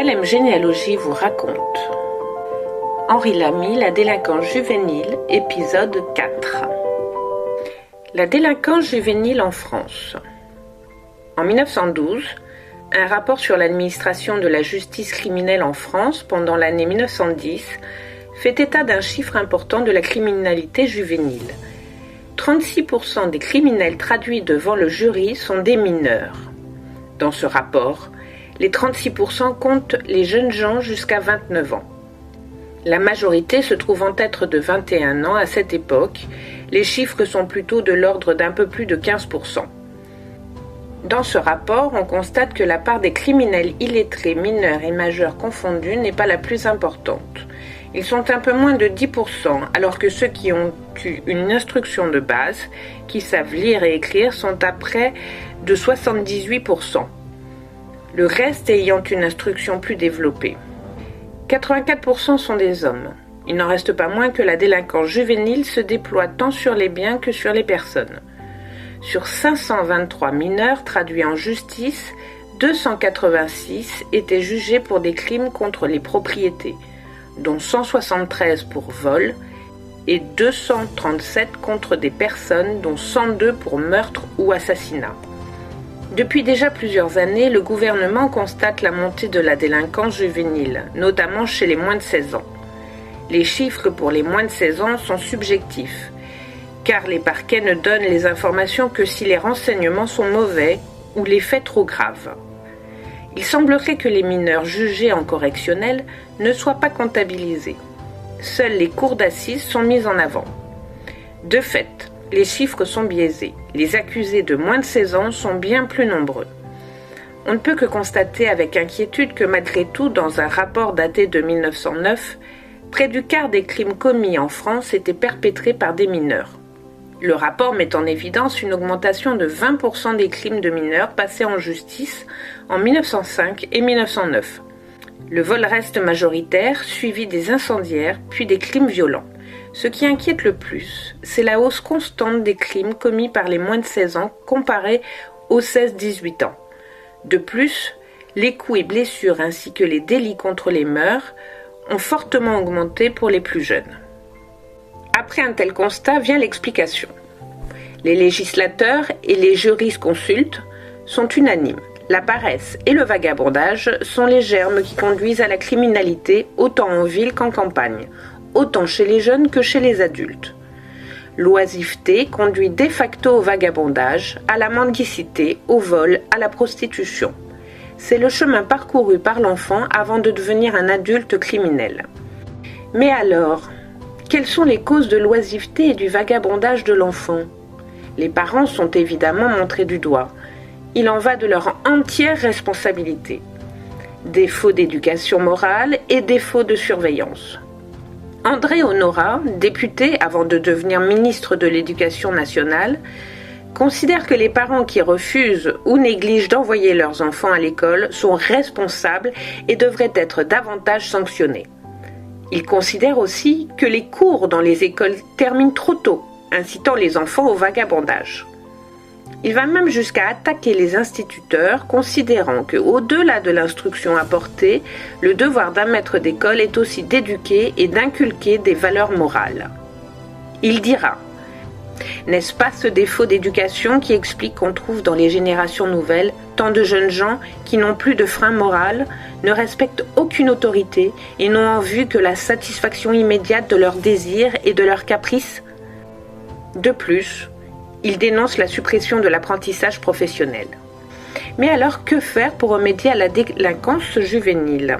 LM Généalogie vous raconte Henri Lamy, la délinquance juvénile, épisode 4. La délinquance juvénile en France. En 1912, un rapport sur l'administration de la justice criminelle en France pendant l'année 1910 fait état d'un chiffre important de la criminalité juvénile. 36% des criminels traduits devant le jury sont des mineurs. Dans ce rapport, les 36% comptent les jeunes gens jusqu'à 29 ans. La majorité se trouvant être de 21 ans à cette époque, les chiffres sont plutôt de l'ordre d'un peu plus de 15%. Dans ce rapport, on constate que la part des criminels illettrés mineurs et majeurs confondus n'est pas la plus importante. Ils sont un peu moins de 10%, alors que ceux qui ont eu une instruction de base, qui savent lire et écrire, sont à près de 78%. Le reste ayant une instruction plus développée. 84% sont des hommes. Il n'en reste pas moins que la délinquance juvénile se déploie tant sur les biens que sur les personnes. Sur 523 mineurs traduits en justice, 286 étaient jugés pour des crimes contre les propriétés, dont 173 pour vol et 237 contre des personnes, dont 102 pour meurtre ou assassinat. Depuis déjà plusieurs années, le gouvernement constate la montée de la délinquance juvénile, notamment chez les moins de 16 ans. Les chiffres pour les moins de 16 ans sont subjectifs, car les parquets ne donnent les informations que si les renseignements sont mauvais ou les faits trop graves. Il semblerait que les mineurs jugés en correctionnel ne soient pas comptabilisés. Seules les cours d'assises sont mises en avant. De fait, les chiffres sont biaisés. Les accusés de moins de 16 ans sont bien plus nombreux. On ne peut que constater avec inquiétude que malgré tout, dans un rapport daté de 1909, près du quart des crimes commis en France étaient perpétrés par des mineurs. Le rapport met en évidence une augmentation de 20% des crimes de mineurs passés en justice en 1905 et 1909. Le vol reste majoritaire, suivi des incendiaires, puis des crimes violents. Ce qui inquiète le plus, c'est la hausse constante des crimes commis par les moins de 16 ans comparés aux 16-18 ans. De plus, les coups et blessures ainsi que les délits contre les mœurs ont fortement augmenté pour les plus jeunes. Après un tel constat vient l'explication. Les législateurs et les jurisconsultes sont unanimes. La paresse et le vagabondage sont les germes qui conduisent à la criminalité autant en ville qu'en campagne, autant chez les jeunes que chez les adultes. L'oisiveté conduit de facto au vagabondage, à la mendicité, au vol, à la prostitution. C'est le chemin parcouru par l'enfant avant de devenir un adulte criminel. Mais alors, quelles sont les causes de l'oisiveté et du vagabondage de l'enfant ? Les parents sont évidemment montrés du doigt. Il en va de leur entière responsabilité. Défaut d'éducation morale et défaut de surveillance. André Honorat, député avant de devenir ministre de l'Éducation nationale, considère que les parents qui refusent ou négligent d'envoyer leurs enfants à l'école sont responsables et devraient être davantage sanctionnés. Il considère aussi que les cours dans les écoles terminent trop tôt, incitant les enfants au vagabondage. Il va même jusqu'à attaquer les instituteurs, considérant que, au-delà de l'instruction apportée, le devoir d'un maître d'école est aussi d'éduquer et d'inculquer des valeurs morales. Il dira « N'est-ce pas ce défaut d'éducation qui explique qu'on trouve dans les générations nouvelles tant de jeunes gens qui n'ont plus de frein moral, ne respectent aucune autorité et n'ont en vue que la satisfaction immédiate de leurs désirs et de leurs caprices ?» De plus, il dénonce la suppression de l'apprentissage professionnel. Mais alors, que faire pour remédier à la délinquance juvénile ?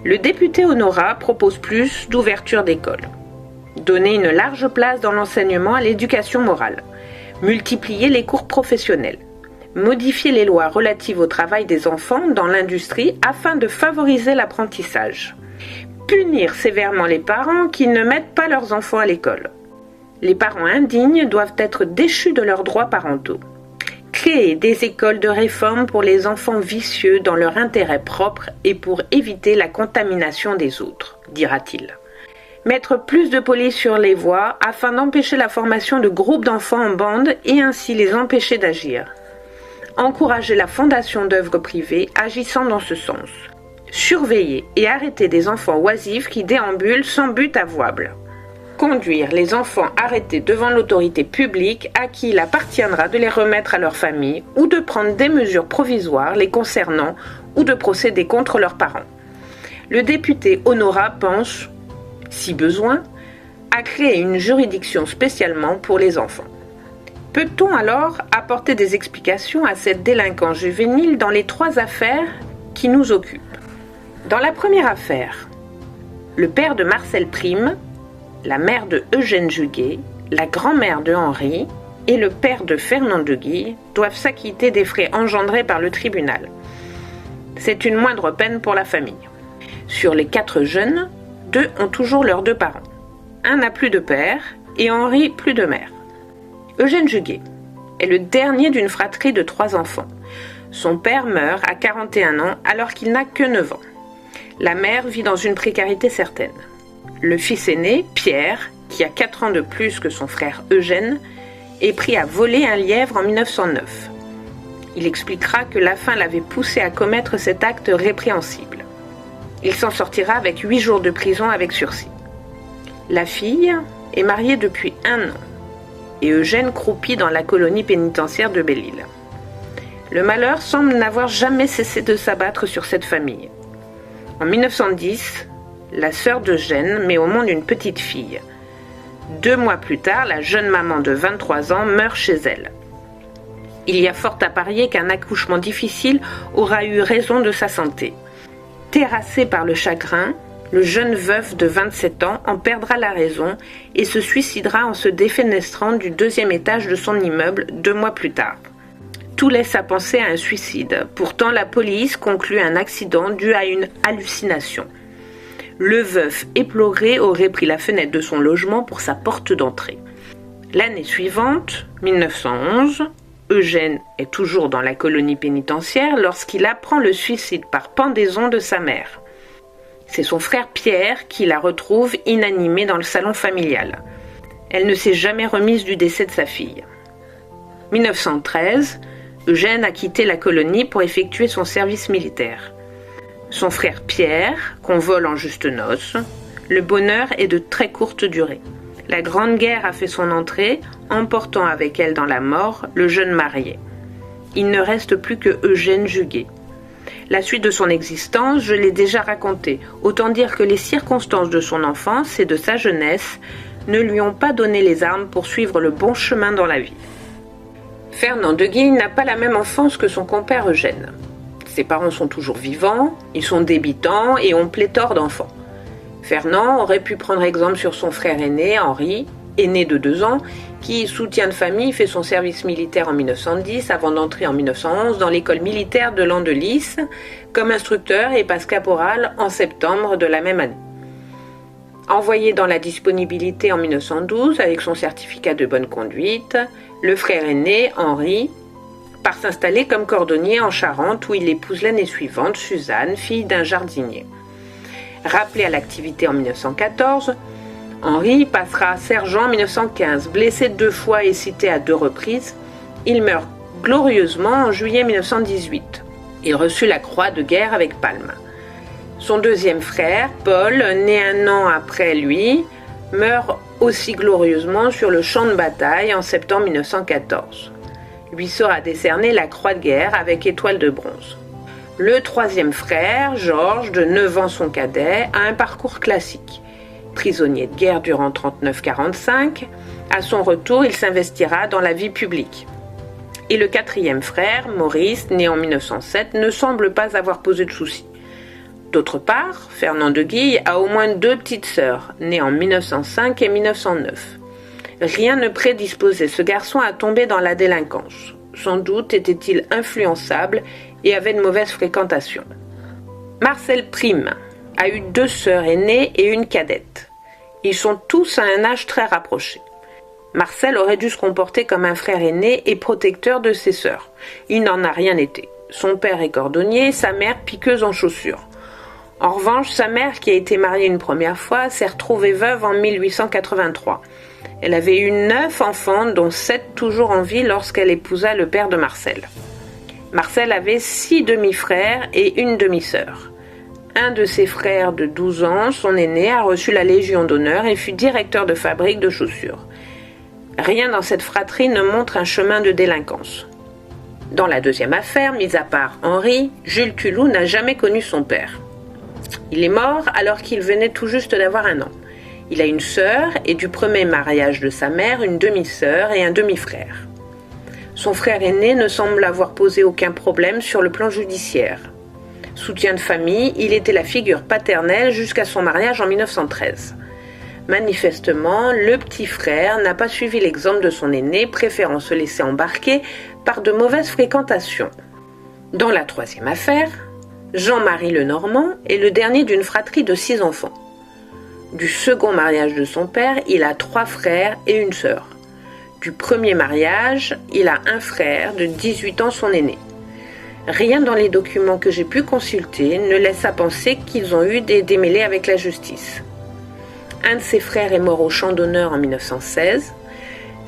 Le député Honorat propose plus d'ouverture d'écoles. Donner une large place dans l'enseignement à l'éducation morale. Multiplier les cours professionnels. Modifier les lois relatives au travail des enfants dans l'industrie afin de favoriser l'apprentissage. Punir sévèrement les parents qui ne mettent pas leurs enfants à l'école. Les parents indignes doivent être déchus de leurs droits parentaux. Créer des écoles de réforme pour les enfants vicieux dans leur intérêt propre et pour éviter la contamination des autres, dira-t-il. Mettre plus de police sur les voies afin d'empêcher la formation de groupes d'enfants en bande et ainsi les empêcher d'agir. Encourager la fondation d'œuvres privées agissant dans ce sens. Surveiller et arrêter des enfants oisifs qui déambulent sans but avouable. Conduire les enfants arrêtés devant l'autorité publique à qui il appartiendra de les remettre à leur famille ou de prendre des mesures provisoires les concernant ou de procéder contre leurs parents. Le député Honorat pense, si besoin, à créer une juridiction spécialement pour les enfants. Peut-on alors apporter des explications à cette délinquance juvénile dans les 3 affaires qui nous occupent? Dans la première affaire, le père de Marcel Prime, la mère de Eugène Juguet, la grand-mère de Henri et le père de Fernand de Guille doivent s'acquitter des frais engendrés par le tribunal. C'est une moindre peine pour la famille. Sur les 4 jeunes, 2 ont toujours leurs 2 parents. Un n'a plus de père et Henri plus de mère. Eugène Juguet est le dernier d'une fratrie de 3 enfants. Son père meurt à 41 ans alors qu'il n'a que 9 ans. La mère vit dans une précarité certaine. Le fils aîné, Pierre, qui a 4 ans de plus que son frère Eugène, est pris à voler un lièvre en 1909. Il expliquera que la faim l'avait poussé à commettre cet acte répréhensible. Il s'en sortira avec 8 jours de prison avec sursis. La fille est mariée depuis 1 an et Eugène croupit dans la colonie pénitentiaire de Belle-Île. Le malheur semble n'avoir jamais cessé de s'abattre sur cette famille. En 1910, la sœur d'Eugène met au monde une petite fille. 2 mois plus tard, la jeune maman de 23 ans meurt chez elle. Il y a fort à parier qu'un accouchement difficile aura eu raison de sa santé. Terrassé par le chagrin, le jeune veuf de 27 ans en perdra la raison et se suicidera en se défenestrant du 2e étage de son immeuble 2 mois plus tard. Tout laisse à penser à un suicide. Pourtant, la police conclut un accident dû à une hallucination. Le veuf éploré aurait pris la fenêtre de son logement pour sa porte d'entrée. L'année suivante, 1911, Eugène est toujours dans la colonie pénitentiaire lorsqu'il apprend le suicide par pendaison de sa mère. C'est son frère Pierre qui la retrouve inanimée dans le salon familial. Elle ne s'est jamais remise du décès de sa fille. 1913, Eugène a quitté la colonie pour effectuer son service militaire. Son frère Pierre convole en juste noces. Le bonheur est de très courte durée. La Grande Guerre a fait son entrée, emportant avec elle dans la mort le jeune marié. Il ne reste plus que Eugène Juguet. La suite de son existence, je l'ai déjà racontée. Autant dire que les circonstances de son enfance et de sa jeunesse ne lui ont pas donné les armes pour suivre le bon chemin dans la vie. Fernand de Guille n'a pas la même enfance que son compère Eugène. Ses parents sont toujours vivants, ils sont débitants et ont pléthore d'enfants. Fernand aurait pu prendre exemple sur son frère aîné, Henri, aîné de 2 ans, qui, soutien de famille, fait son service militaire en 1910 avant d'entrer en 1911 dans l'école militaire de Landelis comme instructeur et passe caporal en septembre de la même année. Envoyé dans la disponibilité en 1912 avec son certificat de bonne conduite, le frère aîné, Henri, part s'installer comme cordonnier en Charente où il épouse l'année suivante Suzanne, fille d'un jardinier. Rappelé à l'activité en 1914, Henri passera sergent en 1915. Blessé 2 fois et cité à 2 reprises, il meurt glorieusement en juillet 1918. Il reçut la croix de guerre avec palme. Son 2e frère, Paul, né 1 an après lui, meurt aussi glorieusement sur le champ de bataille en septembre 1914. Lui sera décernée la croix de guerre avec étoile de bronze. Le 3e frère, Georges, de 9 ans son cadet, a un parcours classique. Prisonnier de guerre durant 1939-1945, à son retour, il s'investira dans la vie publique. Et le 4e frère, Maurice, né en 1907, ne semble pas avoir posé de soucis. D'autre part, Fernand de Guille a au moins 2 petites sœurs, nées en 1905 et 1909. Rien ne prédisposait ce garçon à tomber dans la délinquance. Sans doute était-il influençable et avait de mauvaises fréquentations. Marcel Prime a eu 2 sœurs aînées et une cadette. Ils sont tous à un âge très rapproché. Marcel aurait dû se comporter comme un frère aîné et protecteur de ses sœurs. Il n'en a rien été. Son père est cordonnier, sa mère piqueuse en chaussures. En revanche, sa mère, qui a été mariée une première fois, s'est retrouvée veuve en 1883. Elle avait eu 9 enfants, dont 7 toujours en vie lorsqu'elle épousa le père de Marcel. Marcel avait 6 demi-frères et une demi-sœur. Un de ses frères de 12 ans, son aîné, a reçu la Légion d'honneur et fut directeur de fabrique de chaussures. Rien dans cette fratrie ne montre un chemin de délinquance. Dans la deuxième affaire, mis à part Henri, Jules Culloux n'a jamais connu son père. Il est mort alors qu'il venait tout juste d'avoir 1 an. Il a une sœur et du premier mariage de sa mère, une demi-sœur et un demi-frère. Son frère aîné ne semble avoir posé aucun problème sur le plan judiciaire. Soutien de famille, il était la figure paternelle jusqu'à son mariage en 1913. Manifestement, le petit frère n'a pas suivi l'exemple de son aîné, préférant se laisser embarquer par de mauvaises fréquentations. Dans la troisième affaire, Jean-Marie Lenormand est le dernier d'une fratrie de 6 enfants. Du second mariage de son père, il a 3 frères et une sœur. Du premier mariage, il a un frère de 18 ans, son aîné. Rien dans les documents que j'ai pu consulter ne laisse à penser qu'ils ont eu des démêlés avec la justice. Un de ses frères est mort au champ d'honneur en 1916.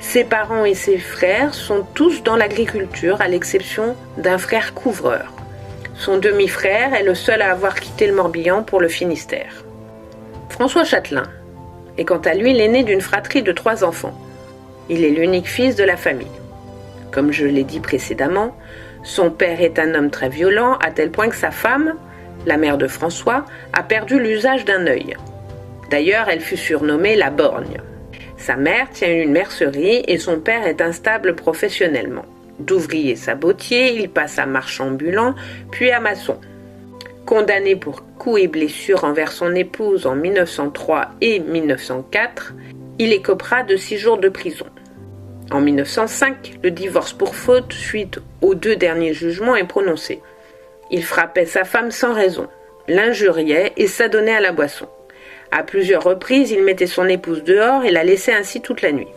Ses parents et ses frères sont tous dans l'agriculture, à l'exception d'un frère couvreur. Son demi-frère est le seul à avoir quitté le Morbihan pour le Finistère. François Chatelain est quant à lui l'aîné d'une fratrie de 3 enfants. Il est l'unique fils de la famille. Comme je l'ai dit précédemment, son père est un homme très violent, à tel point que sa femme, la mère de François, a perdu l'usage d'un œil. D'ailleurs, elle fut surnommée la borgne. Sa mère tient une mercerie et son père est instable professionnellement. D'ouvrier sabotier, il passe à marchand ambulant, puis à maçon. Condamné pour coups et blessures envers son épouse en 1903 et 1904, il écopera de 6 jours de prison. En 1905, le divorce pour faute, suite aux 2 derniers jugements, est prononcé. Il frappait sa femme sans raison, l'injuriait et s'adonnait à la boisson. À plusieurs reprises, il mettait son épouse dehors et la laissait ainsi toute la nuit.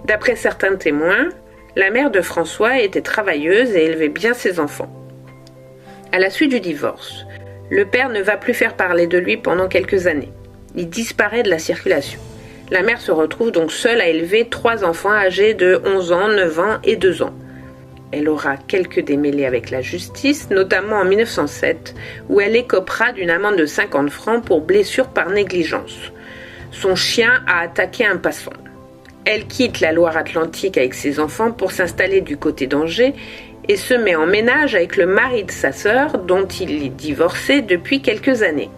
D'après certains témoins, la mère de François était travailleuse et élevait bien ses enfants. À la suite du divorce, le père ne va plus faire parler de lui pendant quelques années. Il disparaît de la circulation. La mère se retrouve donc seule à élever 3 enfants âgés de 11 ans, 9 ans et 2 ans. Elle aura quelques démêlés avec la justice, notamment en 1907, où elle écopera d'une amende de 50 francs pour blessure par négligence. Son chien a attaqué un passant. Elle quitte la Loire-Atlantique avec ses enfants pour s'installer du côté d'Angers et se met en ménage avec le mari de sa sœur, dont il est divorcé depuis quelques années.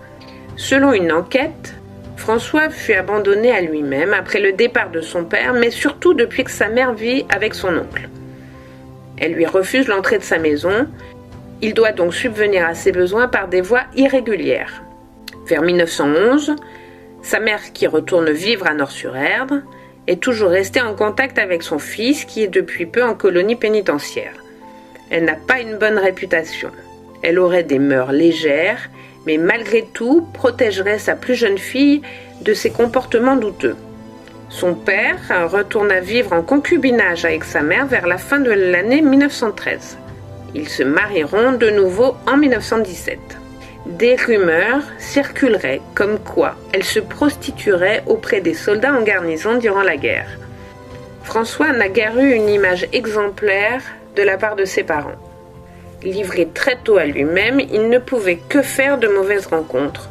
Selon une enquête, François fut abandonné à lui-même après le départ de son père, mais surtout depuis que sa mère vit avec son oncle. Elle lui refuse l'entrée de sa maison. Il doit donc subvenir à ses besoins par des voies irrégulières. Vers 1911, sa mère, qui retourne vivre à Nort-sur-Erdre, est toujours restée en contact avec son fils, qui est depuis peu en colonie pénitentiaire. Elle n'a pas une bonne réputation. Elle aurait des mœurs légères, mais malgré tout protégerait sa plus jeune fille de ses comportements douteux. Son père retourna vivre en concubinage avec sa mère vers la fin de l'année 1913. Ils se marieront de nouveau en 1917. Des rumeurs circuleraient comme quoi elle se prostituerait auprès des soldats en garnison durant la guerre. François n'a guère eu une image exemplaire de la part de ses parents. Livré très tôt à lui-même, il ne pouvait que faire de mauvaises rencontres.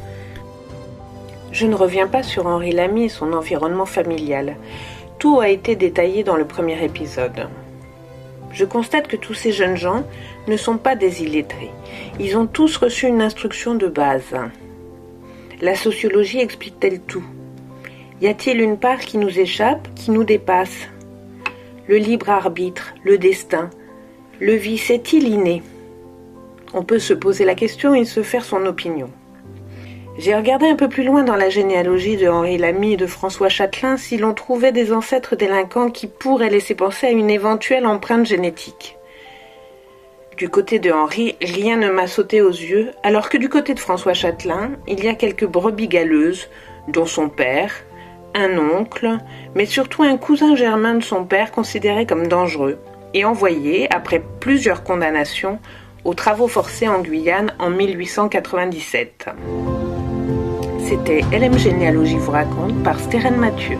Je ne reviens pas sur Henri Lamy et son environnement familial. Tout a été détaillé dans le premier épisode. Je constate que tous ces jeunes gens ne sont pas des illettrés. Ils ont tous reçu une instruction de base. La sociologie explique-t-elle tout? Y a-t-il une part qui nous échappe, qui nous dépasse? Le libre arbitre, le destin, le vice est-il inné? On peut se poser la question et se faire son opinion. J'ai regardé un peu plus loin dans la généalogie de Henri Lamy et de François Chatelain si l'on trouvait des ancêtres délinquants qui pourraient laisser penser à une éventuelle empreinte génétique. Du côté de Henri, rien ne m'a sauté aux yeux, alors que du côté de François Chatelain, il y a quelques brebis galeuses, dont son père, un oncle, mais surtout un cousin germain de son père considéré comme dangereux, et envoyé, après plusieurs condamnations, aux travaux forcés en Guyane en 1897. C'était LM Généalogie vous raconte par Stérène Mathieu.